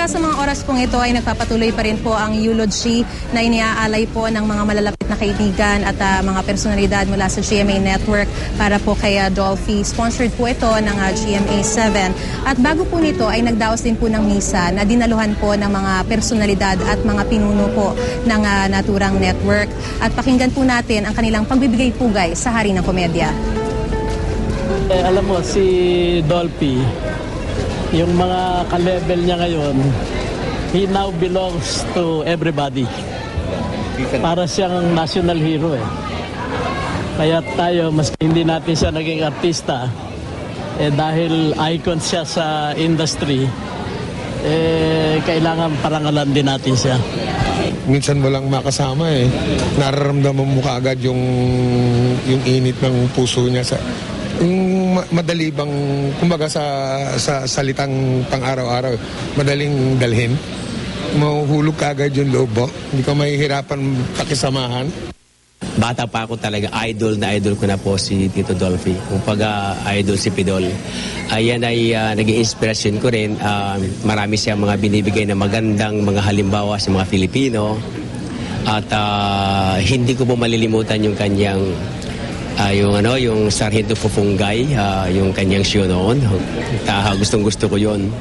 hanggang sa mga oras pong ito ay nagpapatuloy pa rin po ang eulogy na iniaalay po ng mga malalapit na kaibigan at mga personalidad mula sa GMA Network para po kay Dolphy. Sponsored po ito ng GMA7. At bago po nito ay nagdaos din po ng misa na dinaluhan po ng mga personalidad at mga pinuno po ng naturang network. At pakinggan po natin ang kanilang pagbibigay pugay sa Hari ng Komedya. Alam mo, si Dolphy, yung mga ka-level niya ngayon, he now belongs to everybody. Para siyang national hero eh. Kaya tayo, maski hindi natin siya naging artista, dahil icon siya sa industry, kailangan parangalan din natin siya. Minsan mo lang makasama eh. Nararamdaman mo kaagad yung init ng puso niya sa yung madali bang kumbaga sa salitang pang-araw-araw, madaling dalhin. Mahuhulog kaagad yung loob mo. Hindi ka mahihirapan pakisamahan. Bata pa ako talaga, idol ko na po si Tito Dolphy. Kung idol si Pidol. Ayan ay naging inspirasyon ko rin. Marami siyang mga binibigay na magandang mga halimbawa sa mga Filipino. At hindi ko po malilimutan yung kanyang yung Sargento Pupungay, yung kanyang show noon. Gustong-gusto ko yun.